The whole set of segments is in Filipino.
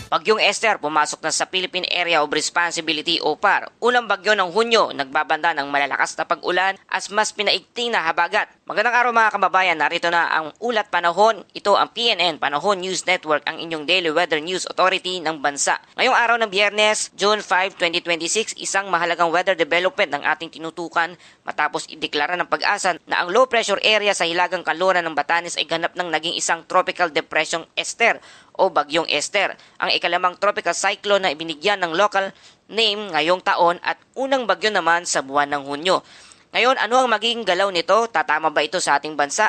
Bagyong Esther pumasok na sa Philippine Area of Responsibility o PAR. Unang bagyo ng Hunyo, nagbabanda ng malalakas na pag-ulan as mas pinaigting na habagat. Magandang araw mga kababayan, narito na ang ulat panahon. Ito ang PNN Panahon News Network, ang inyong daily weather news authority ng bansa. Ngayong araw ng Biyernes, June 5, 2026, isang mahalagang weather development ng ating tinutukan matapos ideklara ng Pag-asa na ang low pressure area sa hilagang kanluran ng Batanes ay ganap ng naging isang tropical depression Esther o Bagyong Esther, ang ikalimang tropical cyclone na ibinigyan ng local name ngayong taon at unang bagyo naman sa buwan ng Hunyo. Ngayon, ano ang magiging galaw nito? Tatama ba ito sa ating bansa?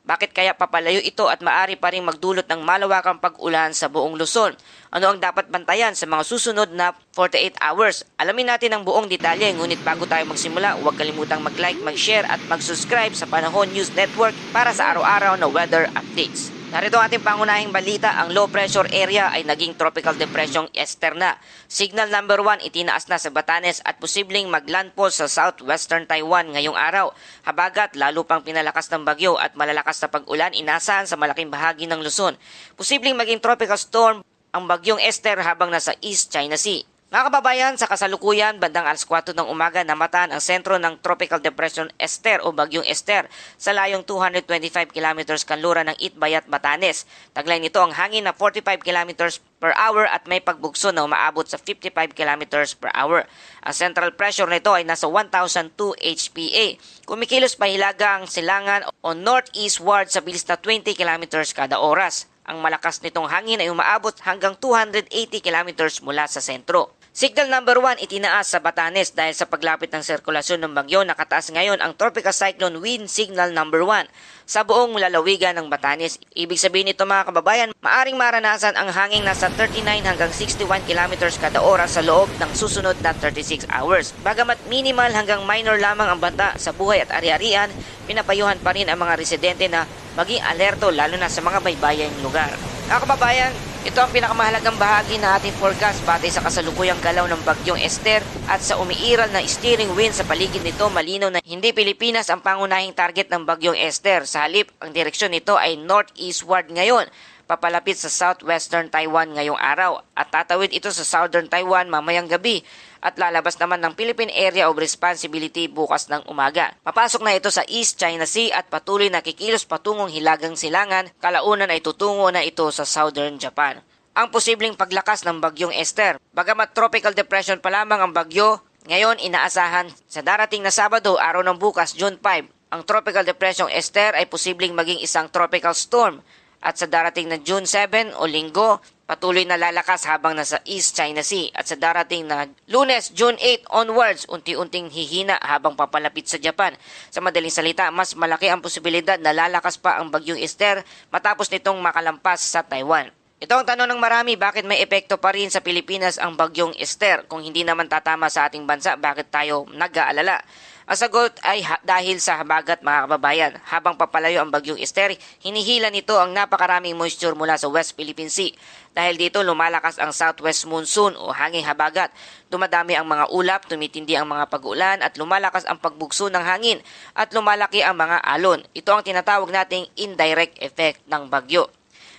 Bakit kaya papalayo ito at maaari pa rin magdulot ng malawakang pag-ulan sa buong Luzon? Ano ang dapat bantayan sa mga susunod na 48 hours? Alamin natin ang buong detalye, ngunit bago tayo magsimula, huwag kalimutang mag-like, mag-share at mag-subscribe sa Panahon News Network para sa araw-araw na weather updates. Narito ang ating pangunahing balita, ang low pressure area ay naging tropical depression Esther na. Signal number 1 itinaas na sa Batanes at posibleng maglandfall sa southwestern Taiwan ngayong araw. Habagat lalo pang pinalakas ng bagyo at malalakas na pag-ulan inasahan sa malaking bahagi ng Luzon. Posibleng maging tropical storm ang bagyong Esther habang nasa East China Sea. Mga kababayan, sa kasalukuyan, bandang alas 4 ng umaga namataan ang sentro ng Tropical Depression Esther o Bagyong Esther sa layong 225 km kanluran ng Itbayat, Batanes. Taglay nito ang hangin na 45 km per hour at may pagbugso na umaabot sa 55 km per hour. Ang central pressure nito ay nasa 1,002 HPA. Kumikilos pa hilaga ang silangan o northeastward sa bilis na 20 km kada oras. Ang malakas nitong hangin ay umaabot hanggang 280 km mula sa sentro. Signal number 1 itinaas sa Batanes dahil sa paglapit ng sirkulasyon ng bagyo. Nakataas ngayon ang Tropical Cyclone Wind Signal number 1 sa buong lalawigan ng Batanes. Ibig sabihin nito mga kababayan, maaring maranasan ang hangin nasa 39 hanggang 61 km kada oras sa loob ng susunod na 36 hours. Bagamat minimal hanggang minor lamang ang banta sa buhay at ari-arian, pinapayuhan pa rin ang mga residente na maging alerto lalo na sa mga baybayang lugar. Mga kababayan, ito ang pinakamahalagang bahagi na ating forecast batay sa kasalukuyang galaw ng Bagyong Esther at sa umiiral na steering wind sa paligid nito. Malinaw na hindi Pilipinas ang pangunahing target ng Bagyong Esther. Sa halip, ang direksyon nito ay northeastward ngayon, papalapit sa southwestern Taiwan ngayong araw at tatawid ito sa southern Taiwan mamayang gabi at lalabas naman ng Philippine Area of Responsibility bukas ng umaga. Papasok na ito sa East China Sea at patuloy na kikilos patungong hilagang silangan, kalaunan ay tutungo na ito sa southern Japan. Ang posibleng paglakas ng Bagyong Esther, bagamat tropical depression pa lamang ang bagyo, ngayon inaasahan sa darating na Sabado, araw ng bukas, June 5, ang tropical depression Esther ay posibleng maging isang tropical storm. At sa darating na June 7 o Linggo, patuloy na lalakas habang nasa East China Sea. At sa darating na Lunes, June 8 onwards, unti-unting hihina habang papalapit sa Japan. Sa madaling salita, mas malaki ang posibilidad na lalakas pa ang Bagyong Esther matapos nitong makalampas sa Taiwan. Ito ang tanong ng marami, bakit may epekto pa rin sa Pilipinas ang Bagyong Esther? Kung hindi naman tatama sa ating bansa, bakit tayo nag-aalala? Ang sagot ay dahil sa habagat mga kababayan. Habang papalayo ang Bagyong Esther, hinihila nito ang napakaraming moisture mula sa West Philippine Sea. Dahil dito lumalakas ang southwest monsoon o hanging habagat. Dumadami ang mga ulap, tumitindi ang mga pag-ulan at lumalakas ang pagbugso ng hangin at lumalaki ang mga alon. Ito ang tinatawag nating indirect effect ng bagyo.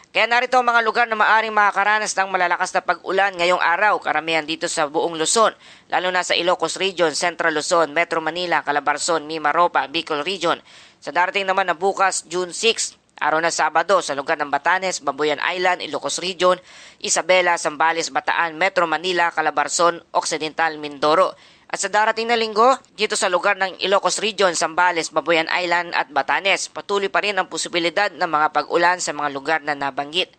Kaya narito ang mga lugar na maaring makakaranas ng malalakas na pag-ulan ngayong araw, karamihan dito sa buong Luzon, lalo na sa Ilocos Region, Central Luzon, Metro Manila, Calabarzon, Mimaropa, Bicol Region. Sa darating naman na bukas, June 6, araw na Sabado, sa lugar ng Batanes, Babuyan Island, Ilocos Region, Isabela, Zambales, Bataan, Metro Manila, Calabarzon, Occidental, Mindoro. At sa darating na linggo, dito sa lugar ng Ilocos Region, Zambales, Babuyan Island at Batanes, patuloy pa rin ang posibilidad ng mga pag-ulan sa mga lugar na nabanggit.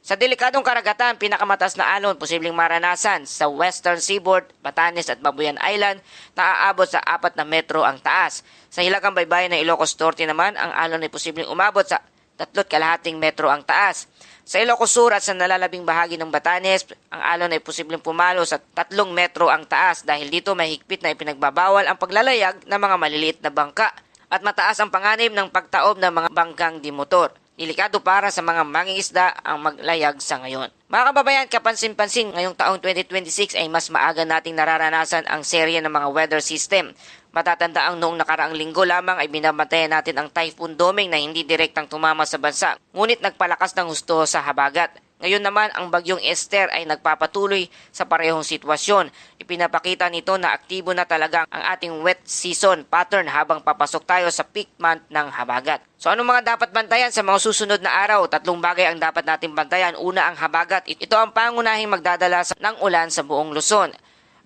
Sa delikadong karagatan, pinakamataas na alon posibleng maranasan sa Western Seaboard, Batanes at Babuyan Island na aabot sa 4 na metro ang taas. Sa hilagang baybayin ng Ilocos Norte naman, ang alon ay posibleng umabot sa 3.5 metro ang taas. Sa Ilocos Sur at sa nalalabing bahagi ng Batanes, ang alon ay posibleng pumalo sa 3 metro ang taas dahil dito may higpit na ipinagbabawal ang paglalayag ng mga maliliit na bangka at mataas ang panganib ng pagtaob ng mga bangkang dimotor. Delikado para sa mga mangingisda ang maglayag sa ngayon. Mga kababayan, kapansin-pansin ngayong taong 2026 ay mas maaga nating nararanasan ang serye ng mga weather system. Matatanda ang noong nakaraang linggo lamang ay binabantayan natin ang Typhoon Doming na hindi direktang tumama sa bansa, ngunit nagpalakas ng husto sa habagat. Ngayon naman ang bagyong Esther ay nagpapatuloy sa parehong sitwasyon. Ipinapakita nito na aktibo na talaga ang ating wet season pattern habang papasok tayo sa peak month ng habagat. So anong mga dapat bantayan sa mga susunod na araw? 3 bagay ang dapat natin bantayan. Una, ang habagat. Ito ang pangunahing magdadala ng ulan sa buong Luzon.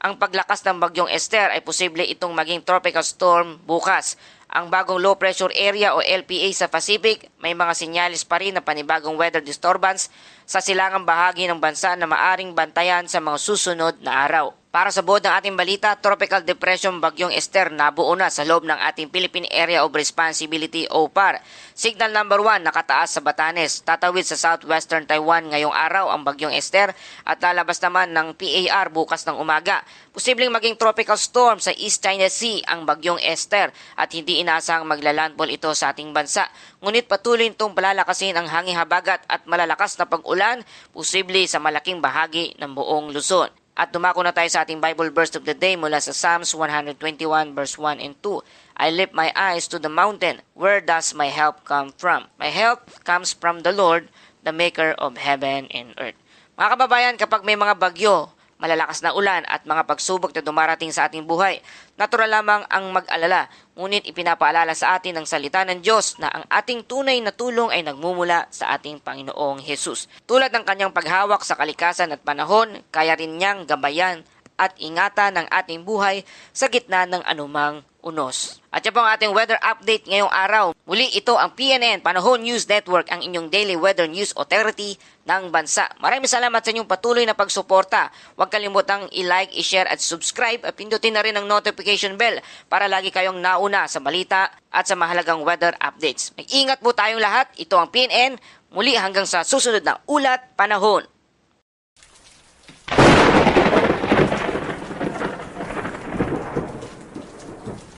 Ang paglakas ng bagyong Esther ay posible itong maging tropical storm bukas. Ang bagong low pressure area o LPA sa Pacific, may mga sinyalis pa rin na panibagong weather disturbance sa silangang bahagi ng bansa na maaring bantayan sa mga susunod na araw. Para sa buod ng ating balita, Tropical Depression Bagyong Esther nabuo na sa loob ng ating Philippine Area of Responsibility o PAR. Signal number 1 nakataas sa Batanes. Tatawid sa southwestern Taiwan ngayong araw ang Bagyong Esther at lalabas naman ng PAR bukas ng umaga. Posibleng maging tropical storm sa East China Sea ang Bagyong Esther at hindi inaasang maglalandfall ito sa ating bansa. Ngunit patuloy itong palalakasin ang hanging habagat at malalakas na pag-ulan, posible sa malaking bahagi ng buong Luzon. At dumako na tayo sa ating Bible verse of the day mula sa Psalms 121 verse 1 and 2. I lift my eyes to the mountain. Where does my help come from? My help comes from the Lord, the maker of heaven and earth. Mga kababayan, kapag may mga bagyo, malalakas na ulan at mga pagsubok na dumarating sa ating buhay, natural lamang ang mag-alala. Ngunit ipinapaalala sa atin ng salita ng Diyos na ang ating tunay na tulong ay nagmumula sa ating Panginoong Hesus. Tulad ng kanyang paghawak sa kalikasan at panahon, kaya rin niyang gabayan at ingatan ng ating buhay sa gitna ng anumang unos. At yan po ang ating weather update ngayong araw. Muli ito ang PNN Panahon News Network, ang inyong daily weather news authority ng bansa. Maraming salamat sa inyong patuloy na pagsuporta. Huwag kalimutang i-like, i-share at subscribe at pindutin na rin ang notification bell para lagi kayong nauna sa balita at sa mahalagang weather updates. Mag-ingat po tayong lahat. Ito ang PNN. Muli hanggang sa susunod na ulat panahon.